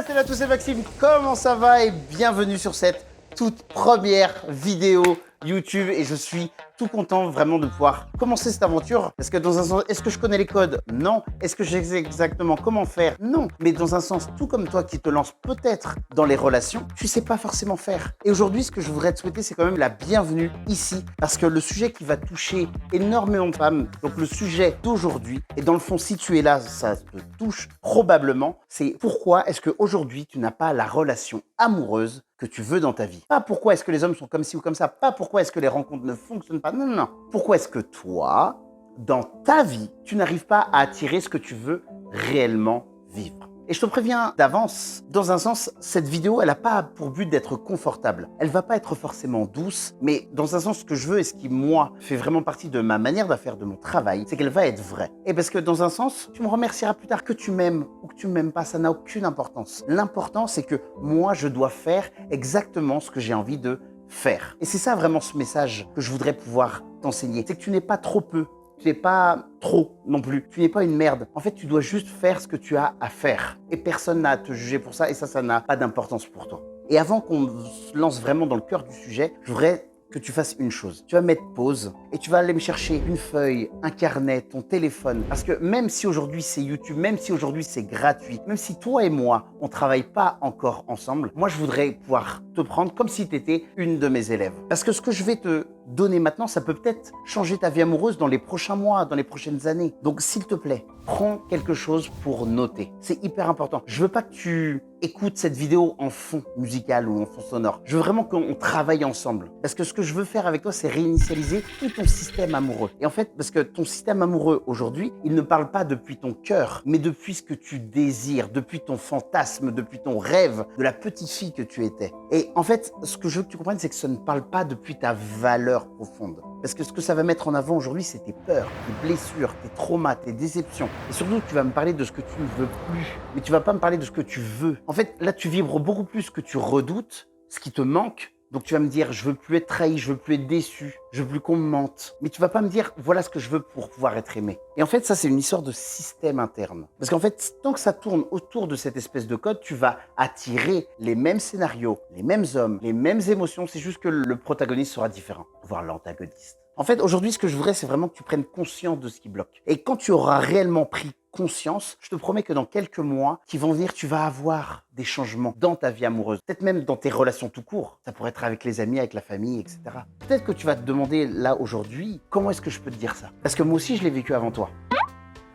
Salut à tous, c'est Maxime, comment ça va et bienvenue sur cette toute première vidéo YouTube et je suis tout content vraiment de pouvoir commencer cette aventure parce que dans un sens, est-ce que je connais les codes? Non. Est-ce que je sais exactement comment faire? Non. Mais dans un sens, tout comme toi qui te lance peut-être dans les relations, tu sais pas forcément faire. Et aujourd'hui, ce que je voudrais te souhaiter, c'est quand même la bienvenue ici parce que le sujet qui va toucher énormément de femmes, donc le sujet d'aujourd'hui, et dans le fond, si tu es là, ça te touche probablement, c'est pourquoi est-ce qu'aujourd'hui, tu n'as pas la relation amoureuse que tu veux dans ta vie. Pas pourquoi est-ce que les hommes sont comme ci ou comme ça, pas pourquoi est-ce que les rencontres ne fonctionnent pas, non, non, non. Pourquoi est-ce que toi, dans ta vie, tu n'arrives pas à attirer ce que tu veux réellement vivre? Et je te préviens d'avance, dans un sens, cette vidéo, elle n'a pas pour but d'être confortable. Elle va pas être forcément douce, mais dans un sens, ce que je veux et ce qui, moi, fait vraiment partie de ma manière de faire de mon travail, c'est qu'elle va être vraie. Et parce que dans un sens, tu me remercieras plus tard que tu m'aimes ou que tu ne m'aimes pas, ça n'a aucune importance. L'important, c'est que moi, je dois faire exactement ce que j'ai envie de faire. Et c'est ça vraiment ce message que je voudrais pouvoir t'enseigner. C'est que tu n'es pas trop peu. Tu n'es pas trop non plus. Tu n'es pas une merde. En fait, tu dois juste faire ce que tu as à faire. Et personne n'a à te juger pour ça. Et ça n'a pas d'importance pour toi. Et avant qu'on se lance vraiment dans le cœur du sujet, je voudrais que tu fasses une chose. Tu vas mettre pause et tu vas aller me chercher une feuille, un carnet, ton téléphone. Parce que même si aujourd'hui c'est YouTube, même si aujourd'hui c'est gratuit, même si toi et moi, on travaille pas encore ensemble, moi je voudrais pouvoir te prendre comme si tu étais une de mes élèves. Parce que ce que je vais te donner maintenant, ça peut peut-être changer ta vie amoureuse dans les prochains mois, dans les prochaines années. Donc s'il te plaît, prends quelque chose pour noter. C'est hyper important. Je veux pas que tu écoutes cette vidéo en fond musical ou en fond sonore. Je veux vraiment qu'on travaille ensemble. Parce que ce que je veux faire avec toi, c'est réinitialiser tout ton système amoureux. Et en fait, parce que ton système amoureux aujourd'hui, il ne parle pas depuis ton cœur, mais depuis ce que tu désires, depuis ton fantasme, depuis ton rêve, de la petite fille que tu étais. Et en fait, ce que je veux que tu comprennes, c'est que ça ne parle pas depuis ta valeur profonde. Parce que ce que ça va mettre en avant aujourd'hui, c'est tes peurs, tes blessures, tes traumas, tes déceptions. Et surtout, tu vas me parler de ce que tu ne veux plus. Mais tu vas pas me parler de ce que tu veux. En fait, là, tu vibres beaucoup plus ce que tu redoutes, ce qui te manque. Donc tu vas me dire, je veux plus être trahi, je veux plus être déçu, je veux plus qu'on me mente. Mais tu vas pas me dire, voilà ce que je veux pour pouvoir être aimé. Et en fait, ça, c'est une histoire de système interne. Parce qu'en fait, tant que ça tourne autour de cette espèce de code, tu vas attirer les mêmes scénarios, les mêmes hommes, les mêmes émotions. C'est juste que le protagoniste sera différent, voire l'antagoniste. En fait, aujourd'hui, ce que je voudrais, c'est vraiment que tu prennes conscience de ce qui bloque. Et quand tu auras réellement pris conscience, je te promets que dans quelques mois qui vont venir, tu vas avoir des changements dans ta vie amoureuse. Peut-être même dans tes relations tout court. Ça pourrait être avec les amis, avec la famille, etc. Peut-être que tu vas te demander là aujourd'hui, comment est-ce que je peux te dire ça? Parce que moi aussi, je l'ai vécu avant toi.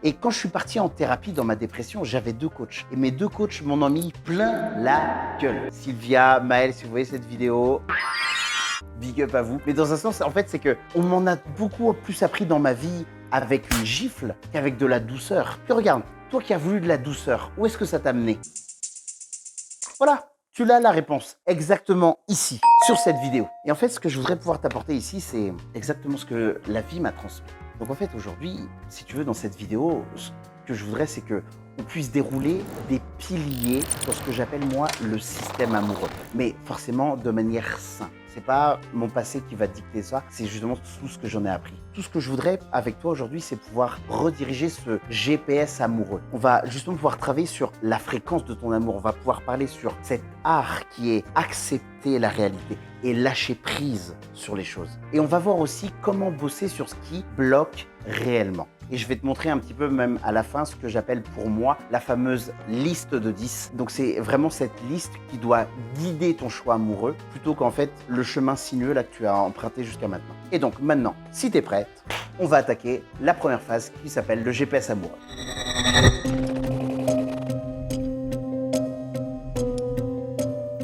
Et quand je suis parti en thérapie dans ma dépression, j'avais 2 coachs. Et mes 2 coachs m'en ont mis plein la gueule. Sylvia, Maëlle, si vous voyez cette vidéo, big up à vous. Mais dans un sens, en fait, c'est que on m'en a beaucoup plus appris dans ma vie avec une gifle qu'avec de la douceur. Puis regarde, toi qui as voulu de la douceur, où est-ce que ça t'a amené? Voilà, tu l'as la réponse exactement ici, sur cette vidéo. Et en fait, ce que je voudrais pouvoir t'apporter ici, c'est exactement ce que la vie m'a transmis. Donc en fait, aujourd'hui, si tu veux, dans cette vidéo, ce que je voudrais, c'est que on puisse dérouler des piliers sur ce que j'appelle moi le système amoureux. Mais forcément de manière saine. C'est pas mon passé qui va dicter ça, c'est justement tout ce que j'en ai appris. Tout ce que je voudrais avec toi aujourd'hui, c'est pouvoir rediriger ce GPS amoureux. On va justement pouvoir travailler sur la fréquence de ton amour. On va pouvoir parler sur cet art qui est accepter la réalité et lâcher prise sur les choses. Et on va voir aussi comment bosser sur ce qui bloque réellement. Et je vais te montrer un petit peu même à la fin ce que j'appelle pour moi la fameuse liste de 10. Donc c'est vraiment cette liste qui doit guider ton choix amoureux plutôt qu'en fait le chemin sinueux là que tu as emprunté jusqu'à maintenant. Et donc maintenant, si tu es prête, on va attaquer la première phase qui s'appelle le GPS amoureux.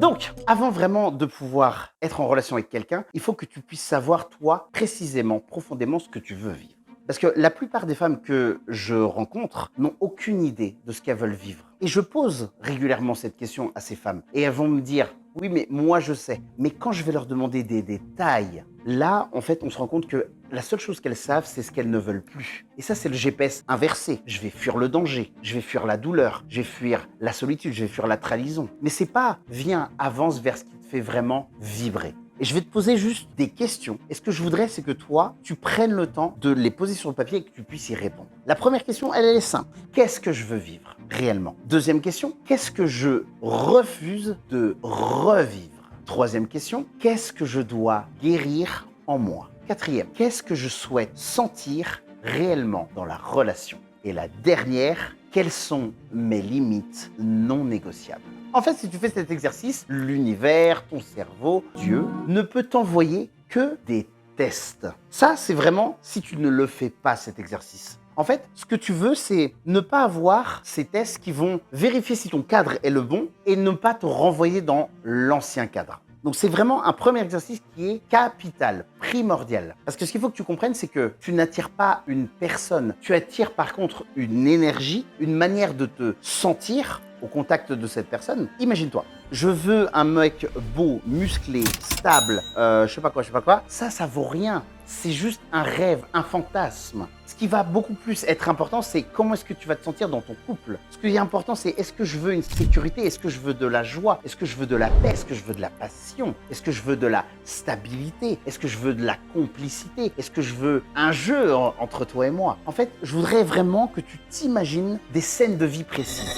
Donc, avant vraiment de pouvoir être en relation avec quelqu'un, il faut que tu puisses savoir, toi, précisément, profondément, ce que tu veux vivre. Parce que la plupart des femmes que je rencontre n'ont aucune idée de ce qu'elles veulent vivre. Et je pose régulièrement cette question à ces femmes. Et elles vont me dire, oui, mais moi je sais. Mais quand je vais leur demander des détails, là, en fait, on se rend compte que la seule chose qu'elles savent, c'est ce qu'elles ne veulent plus. Et ça, c'est le GPS inversé. Je vais fuir le danger, je vais fuir la douleur, je vais fuir la solitude, je vais fuir la trahison. Mais c'est pas, viens, avance vers ce qui te fait vraiment vibrer. Et je vais te poser juste des questions. Et ce que je voudrais, c'est que toi, tu prennes le temps de les poser sur le papier et que tu puisses y répondre. La première question, elle est simple. Qu'est-ce que je veux vivre? réellement? Deuxième question, qu'est-ce que je refuse de revivre? Troisième question, qu'est-ce que je dois guérir en moi? Quatrième, qu'est-ce que je souhaite sentir réellement dans la relation? Et la dernière, quelles sont mes limites non négociables? En fait, si tu fais cet exercice, l'univers, ton cerveau, Dieu, ne peut t'envoyer que des tests. Ça, c'est vraiment si tu ne le fais pas, cet exercice. En fait, ce que tu veux, c'est ne pas avoir ces tests qui vont vérifier si ton cadre est le bon et ne pas te renvoyer dans l'ancien cadre. Donc c'est vraiment un premier exercice qui est capital, primordial. Parce que ce qu'il faut que tu comprennes, c'est que tu n'attires pas une personne, tu attires par contre une énergie, une manière de te sentir au contact de cette personne. Imagine-toi, je veux un mec beau, musclé, stable, je sais pas quoi. Ça vaut rien. C'est juste un rêve, un fantasme. Ce qui va beaucoup plus être important, c'est comment est-ce que tu vas te sentir dans ton couple. Ce qui est important, c'est est-ce que je veux une sécurité? Est-ce que je veux de la joie? Est-ce que je veux de la paix? Est-ce que je veux de la passion? Est-ce que je veux de la stabilité? Est-ce que je veux de la complicité? Est-ce que je veux un jeu entre toi et moi? En fait, je voudrais vraiment que tu t'imagines des scènes de vie précises.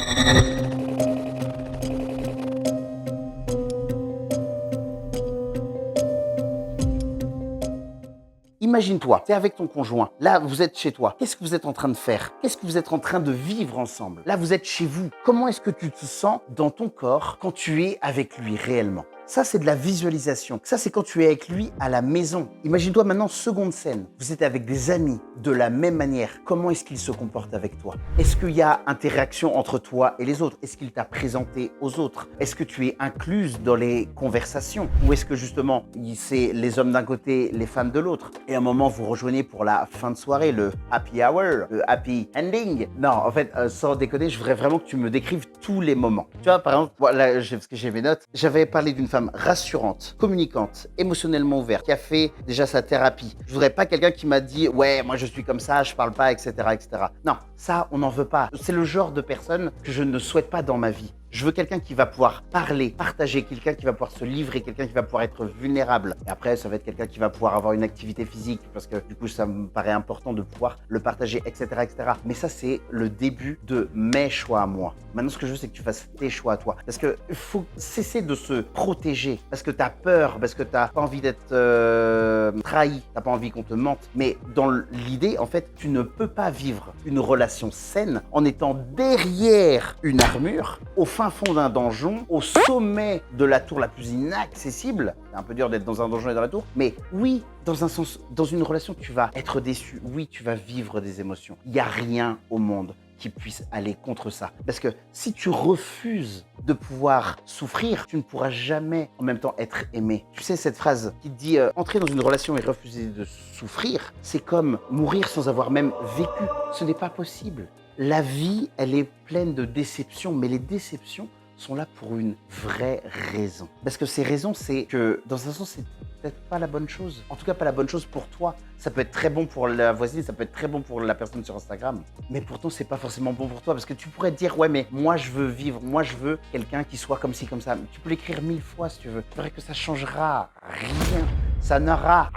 Imagine-toi, tu es avec ton conjoint. Là, vous êtes chez toi. Qu'est-ce que vous êtes en train de faire? Qu'est-ce que vous êtes en train de vivre ensemble? Là, vous êtes chez vous. Comment est-ce que tu te sens dans ton corps quand tu es avec lui réellement? Ça, c'est de la visualisation. Ça, c'est quand tu es avec lui à la maison. Imagine-toi maintenant, seconde scène. Vous êtes avec des amis de la même manière. Comment est-ce qu'il se comporte avec toi? Est-ce qu'il y a interaction entre toi et les autres? Est-ce qu'il t'a présenté aux autres? Est-ce que tu es incluse dans les conversations? Ou est-ce que justement, c'est les hommes d'un côté, les femmes de l'autre? Et à un moment, vous rejoignez pour la fin de soirée, le happy hour, le happy ending. Non, en fait, sans déconner, je voudrais vraiment que tu me décrives tous les moments. Tu vois, par exemple, voilà, parce que j'ai mes notes, j'avais parlé d'une femme rassurante, communicante, émotionnellement ouverte, qui a fait déjà sa thérapie. Je voudrais pas quelqu'un qui m'a dit « Ouais, moi je suis comme ça, je parle pas, etc. etc. » Non, ça, on n'en veut pas. C'est le genre de personne que je ne souhaite pas dans ma vie. Je veux quelqu'un qui va pouvoir parler, partager, quelqu'un qui va pouvoir se livrer, quelqu'un qui va pouvoir être vulnérable. Et après, ça va être quelqu'un qui va pouvoir avoir une activité physique parce que du coup, ça me paraît important de pouvoir le partager, etc. etc. Mais ça, c'est le début de mes choix à moi. Maintenant, ce que je veux, c'est que tu fasses tes choix à toi. Parce qu'il faut cesser de se protéger. Parce que tu as peur, parce que tu n'as pas envie d'être trahi, tu n'as pas envie qu'on te mente. Mais dans l'idée, en fait, tu ne peux pas vivre une relation saine en étant derrière une armure, au fin fond d'un donjon, au sommet de la tour la plus inaccessible. C'est un peu dur d'être dans un donjon et dans la tour, mais oui, dans un sens, dans une relation, tu vas être déçu. Oui, tu vas vivre des émotions. Il n'y a rien au monde qui puisse aller contre ça. Parce que si tu refuses de pouvoir souffrir, tu ne pourras jamais en même temps être aimé. Tu sais cette phrase qui dit entrer dans une relation et refuser de souffrir, c'est comme mourir sans avoir même vécu. Ce n'est pas possible. La vie, elle est pleine de déceptions, mais les déceptions sont là pour une vraie raison. Parce que ces raisons, c'est que dans un sens, c'est peut-être pas la bonne chose. En tout cas, pas la bonne chose pour toi. Ça peut être très bon pour la voisine, ça peut être très bon pour la personne sur Instagram. Mais pourtant, c'est pas forcément bon pour toi. Parce que tu pourrais te dire, ouais, mais moi, je veux vivre. Moi, je veux quelqu'un qui soit comme ci, comme ça. Tu peux l'écrire 1000 fois si tu veux. C'est vrai que ça changera rien. Ça n'aura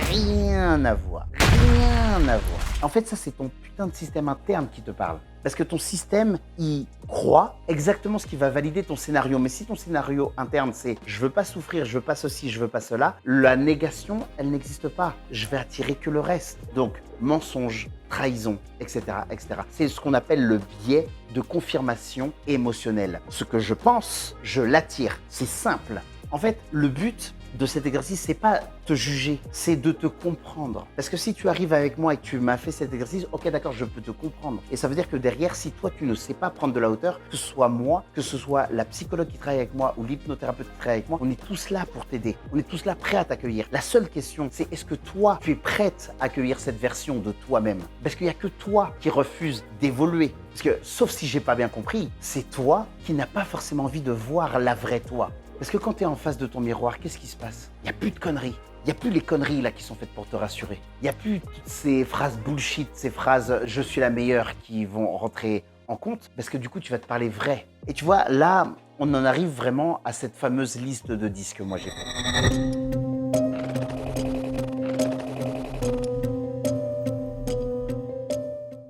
rien à voir. Rien à voir. En fait, ça, c'est ton putain de système interne qui te parle. Parce que ton système, il croit exactement ce qui va valider ton scénario. Mais si ton scénario interne, c'est « je veux pas souffrir, je veux pas ceci, je veux pas cela », la négation, elle n'existe pas. Je vais attirer que le reste. Donc, mensonge, trahison, etc. etc. C'est ce qu'on appelle le biais de confirmation émotionnelle. Ce que je pense, je l'attire. C'est simple. En fait, le but de cet exercice, c'est pas te juger, c'est de te comprendre. Parce que si tu arrives avec moi et que tu m'as fait cet exercice, ok d'accord, je peux te comprendre. Et ça veut dire que derrière, si toi tu ne sais pas prendre de la hauteur, que ce soit moi, que ce soit la psychologue qui travaille avec moi ou l'hypnothérapeute qui travaille avec moi, on est tous là pour t'aider. On est tous là prêts à t'accueillir. La seule question, c'est est-ce que toi, tu es prête à accueillir cette version de toi-même? Parce qu'il n'y a que toi qui refuse d'évoluer. Parce que, sauf si j'ai pas bien compris, c'est toi qui n'as pas forcément envie de voir la vraie toi. Parce que quand tu es en face de ton miroir, qu'est-ce qui se passe? Il n'y a plus de conneries. Il n'y a plus les conneries là qui sont faites pour te rassurer. Il n'y a plus toutes ces phrases bullshit, ces phrases « je suis la meilleure » qui vont rentrer en compte. Parce que du coup, tu vas te parler vrai. Et tu vois, là, on en arrive vraiment à cette fameuse liste de 10 que moi j'ai faite.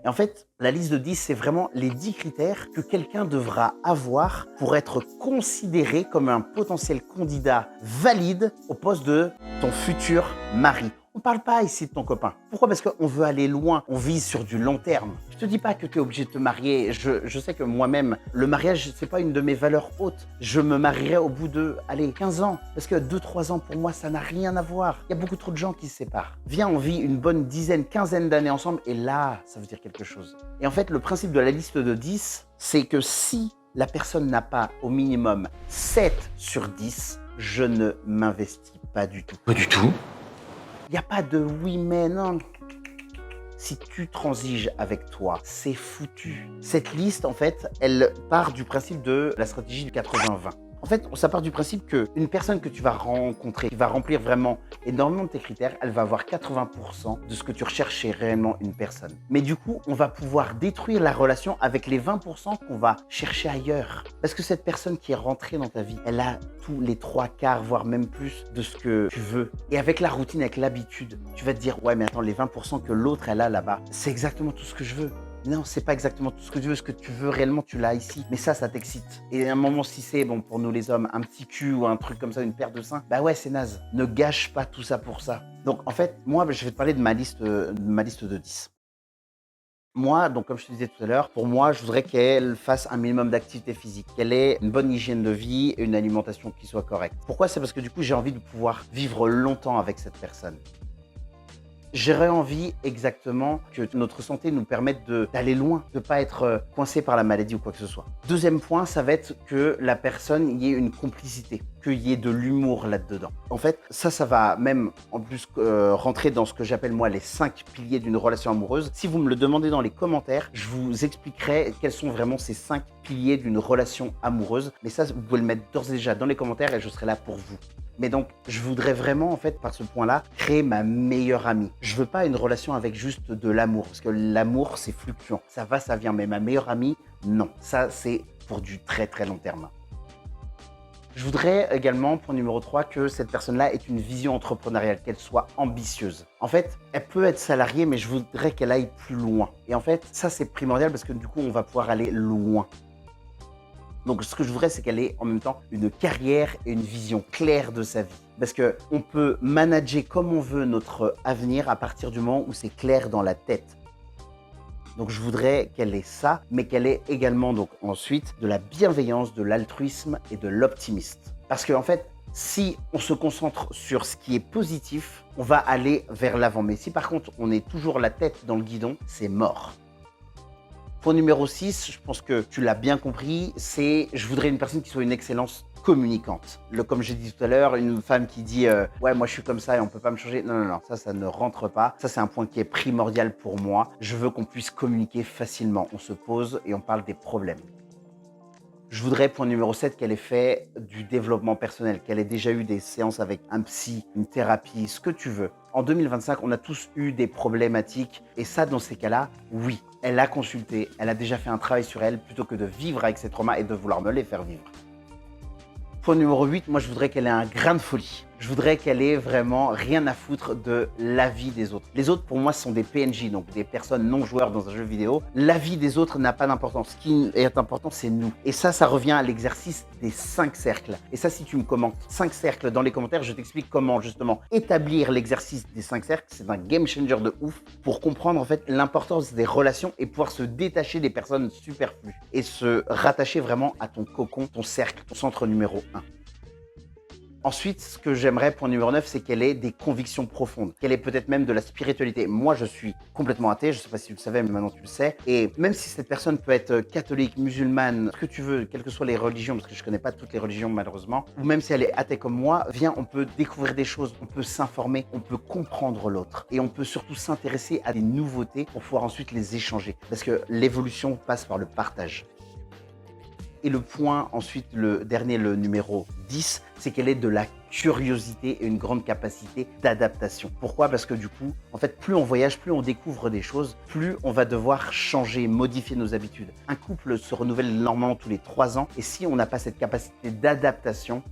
Et en fait, la liste de 10, c'est vraiment les 10 critères que quelqu'un devra avoir pour être considéré comme un potentiel candidat valide au poste de ton futur mari. On ne parle pas ici de ton copain. Pourquoi? Parce qu'on veut aller loin, on vise sur du long terme. Je te dis pas que tu es obligé de te marier. Je sais que moi-même, le mariage, c'est pas une de mes valeurs hautes. Je me marierai au bout de, 15 ans. Parce que 2-3 ans, pour moi, ça n'a rien à voir. Il y a beaucoup trop de gens qui se séparent. Viens, on vit une bonne dizaine, quinzaine d'années ensemble et là, ça veut dire quelque chose. Et en fait, le principe de la liste de 10, c'est que si la personne n'a pas au minimum 7 sur 10, je ne m'investis pas du tout. Pas du tout. Il n'y a pas de oui mais non. Si tu transiges avec toi, c'est foutu. Cette liste, en fait, elle part du principe de la stratégie du 80-20. En fait, ça part du principe qu'une personne que tu vas rencontrer, qui va remplir vraiment énormément de tes critères, elle va avoir 80% de ce que tu recherches chez réellement une personne. Mais du coup, on va pouvoir détruire la relation avec les 20% qu'on va chercher ailleurs. Parce que cette personne qui est rentrée dans ta vie, elle a tous les 3/4, voire même plus de ce que tu veux. Et avec la routine, avec l'habitude, tu vas te dire, ouais, mais attends, les 20% que l'autre, elle a là-bas, c'est exactement tout ce que je veux. Non, c'est pas exactement tout ce que tu veux. Ce que tu veux réellement, tu l'as ici. Mais ça t'excite. Et à un moment, si c'est, bon, pour nous les hommes, un petit cul ou un truc comme ça, une paire de seins, bah ouais, c'est naze. Ne gâche pas tout ça pour ça. Donc, en fait, moi, je vais te parler de ma liste de 10. Moi, donc comme je te disais tout à l'heure, pour moi, je voudrais qu'elle fasse un minimum d'activité physique, qu'elle ait une bonne hygiène de vie et une alimentation qui soit correcte. Pourquoi? C'est parce que du coup, j'ai envie de pouvoir vivre longtemps avec cette personne. J'aurais envie exactement que notre santé nous permette d'aller loin, de ne pas être coincé par la maladie ou quoi que ce soit. Deuxième point, ça va être que la personne y ait une complicité, qu'il y ait de l'humour là-dedans. En fait, ça va même en plus rentrer dans ce que j'appelle moi les 5 piliers d'une relation amoureuse. Si vous me le demandez dans les commentaires, je vous expliquerai quels sont vraiment ces 5 piliers d'une relation amoureuse. Mais ça, vous pouvez le mettre d'ores et déjà dans les commentaires et je serai là pour vous. Mais donc, je voudrais vraiment, en fait, par ce point-là, créer ma meilleure amie. Je veux pas une relation avec juste de l'amour, parce que l'amour, c'est fluctuant. Ça va, ça vient. Mais ma meilleure amie, non. Ça, c'est pour du très, très long terme. Je voudrais également, point numéro 3, que cette personne-là ait une vision entrepreneuriale, qu'elle soit ambitieuse. En fait, elle peut être salariée, mais je voudrais qu'elle aille plus loin. Et en fait, ça, c'est primordial parce que du coup, on va pouvoir aller loin. Donc, ce que je voudrais, c'est qu'elle ait en même temps une carrière et une vision claire de sa vie. Parce qu'on peut manager comme on veut notre avenir à partir du moment où c'est clair dans la tête. Donc, je voudrais qu'elle ait ça, mais qu'elle ait également donc ensuite de la bienveillance, de l'altruisme et de l'optimisme. Parce qu'en fait, si on se concentre sur ce qui est positif, on va aller vers l'avant. Mais si par contre, on est toujours la tête dans le guidon, c'est mort. Point numéro 6, je pense que tu l'as bien compris, c'est je voudrais une personne qui soit une excellence communicante. Comme j'ai dit tout à l'heure, une femme qui dit ouais, moi je suis comme ça et on peut pas me changer. Non, non, non, ça ne rentre pas. Ça, c'est un point qui est primordial pour moi. Je veux qu'on puisse communiquer facilement. On se pose et on parle des problèmes. Je voudrais, point numéro 7, qu'elle ait fait du développement personnel, qu'elle ait déjà eu des séances avec un psy, une thérapie, ce que tu veux. En 2025, on a tous eu des problématiques et ça, dans ces cas-là, oui, elle a consulté, elle a déjà fait un travail sur elle plutôt que de vivre avec ses traumas et de vouloir me les faire vivre. Point numéro 8, moi je voudrais qu'elle ait un grain de folie. Je voudrais qu'elle ait vraiment rien à foutre de l'avis des autres. Les autres, pour moi, ce sont des PNJ, donc des personnes non joueurs dans un jeu vidéo. L'avis des autres n'a pas d'importance. Ce qui est important, c'est nous. Et ça revient à l'exercice des 5 cercles. Et ça, si tu me commentes 5 cercles dans les commentaires, je t'explique comment justement établir l'exercice des 5 cercles. C'est un game changer de ouf pour comprendre en fait l'importance des relations et pouvoir se détacher des personnes superflues et se rattacher vraiment à ton cocon, ton cercle, ton centre numéro 1. Ensuite, ce que j'aimerais, point numéro 9, c'est qu'elle ait des convictions profondes, qu'elle ait peut-être même de la spiritualité. Moi, je suis complètement athée, je ne sais pas si tu le savais, mais maintenant tu le sais. Et même si cette personne peut être catholique, musulmane, ce que tu veux, quelles que soient les religions, parce que je ne connais pas toutes les religions malheureusement, ou même si elle est athée comme moi, viens, on peut découvrir des choses, on peut s'informer, on peut comprendre l'autre. Et on peut surtout s'intéresser à des nouveautés pour pouvoir ensuite les échanger. Parce que l'évolution passe par le partage. Et le point, ensuite, le dernier, le numéro 10, c'est qu'elle ait de la curiosité et une grande capacité d'adaptation. Pourquoi? Parce que du coup, en fait, plus on voyage, plus on découvre des choses, plus on va devoir changer, modifier nos habitudes. Un couple se renouvelle normalement tous les 3 ans et si on n'a pas cette capacité d'adaptation,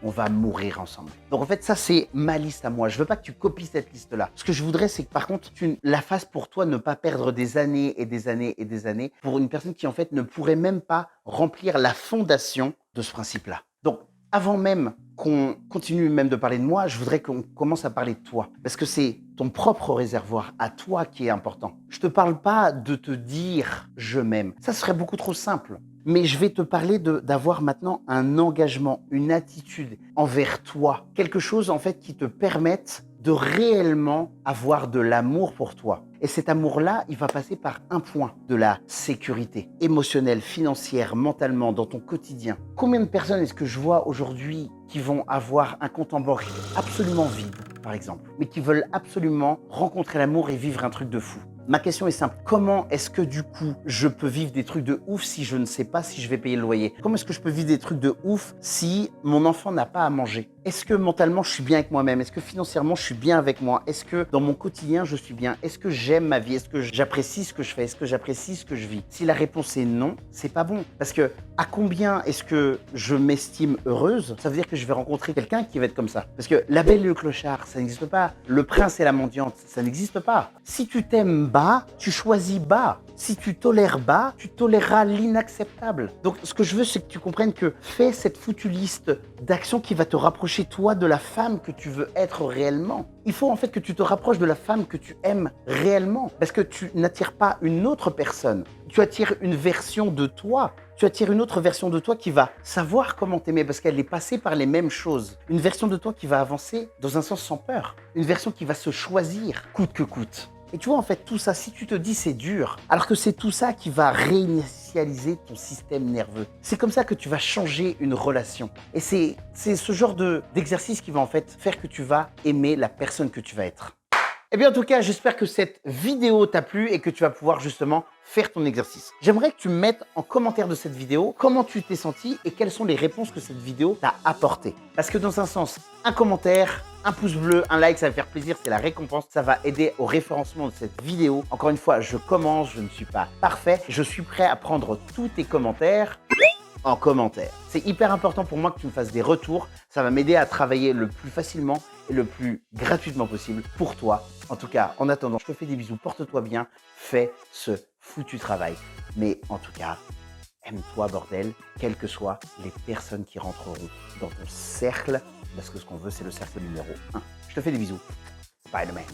on va mourir ensemble. Donc en fait, ça, c'est ma liste à moi. Je veux pas que tu copies cette liste-là. Ce que je voudrais, c'est que par contre, tu la fasses pour toi, ne pas perdre des années et des années et des années pour une personne qui en fait ne pourrait même pas remplir la fondation de ce principe-là. Donc, avant même qu'on continue même de parler de moi, je voudrais qu'on commence à parler de toi. Parce que c'est ton propre réservoir à toi qui est important. Je te parle pas de te dire « je m'aime ». Ça serait beaucoup trop simple. Mais je vais te parler d'avoir maintenant un engagement, une attitude envers toi. Quelque chose en fait qui te permette de réellement avoir de l'amour pour toi. Et cet amour-là, il va passer par un point, de la sécurité émotionnelle, financière, mentalement, dans ton quotidien. Combien de personnes est-ce que je vois aujourd'hui qui vont avoir un compte en banque absolument vide, par exemple, mais qui veulent absolument rencontrer l'amour et vivre un truc de fou? Ma question est simple. Comment est-ce que du coup, je peux vivre des trucs de ouf si je ne sais pas si je vais payer le loyer? Comment est-ce que je peux vivre des trucs de ouf si mon enfant n'a pas à manger? Est-ce que mentalement, je suis bien avec moi-même? Est-ce que financièrement, je suis bien avec moi? Est-ce que dans mon quotidien, je suis bien? Est-ce que j'aime ma vie? Est-ce que j'apprécie ce que je fais? Est-ce que j'apprécie ce que je vis? Si la réponse est non, c'est pas bon. Parce que à combien est-ce que je m'estime heureuse? Ça veut dire que je vais rencontrer quelqu'un qui va être comme ça. Parce que la belle et le clochard, ça n'existe pas. Le prince et la mendiante, ça n'existe pas. Si tu t'aimes bas, tu choisis bas. Si tu tolères bas, tu toléreras l'inacceptable. Donc, ce que je veux, c'est que tu comprennes que fais cette foutue liste d'actions qui va te rapprocher, toi, de la femme que tu veux être réellement. Il faut en fait que tu te rapproches de la femme que tu aimes réellement. Parce que tu n'attires pas une autre personne. Tu attires une version de toi. Tu attires une autre version de toi qui va savoir comment t'aimer parce qu'elle est passée par les mêmes choses. Une version de toi qui va avancer dans un sens sans peur. Une version qui va se choisir coûte que coûte. Et tu vois, en fait, tout ça, si tu te dis c'est dur, alors que c'est tout ça qui va réinitialiser ton système nerveux. C'est comme ça que tu vas changer une relation. Et c'est ce genre d'exercice qui va en fait faire que tu vas aimer la personne que tu vas être. Eh bien, en tout cas, j'espère que cette vidéo t'a plu et que tu vas pouvoir justement faire ton exercice. J'aimerais que tu me mettes en commentaire de cette vidéo comment tu t'es senti et quelles sont les réponses que cette vidéo t'a apportées. Parce que dans un sens, un commentaire, un pouce bleu, un like, ça va faire plaisir, c'est la récompense. Ça va aider au référencement de cette vidéo. Encore une fois, je commence, je ne suis pas parfait. Je suis prêt à prendre tous tes commentaires en commentaire. C'est hyper important pour moi que tu me fasses des retours. Ça va m'aider à travailler le plus facilement et le plus gratuitement possible pour toi. En tout cas, en attendant, je te fais des bisous, porte-toi bien, fais ce foutu travail. Mais en tout cas, aime-toi bordel, quelles que soient les personnes qui rentreront dans ton cercle, parce que ce qu'on veut, c'est le cercle numéro 1. Je te fais des bisous. Spider-Man.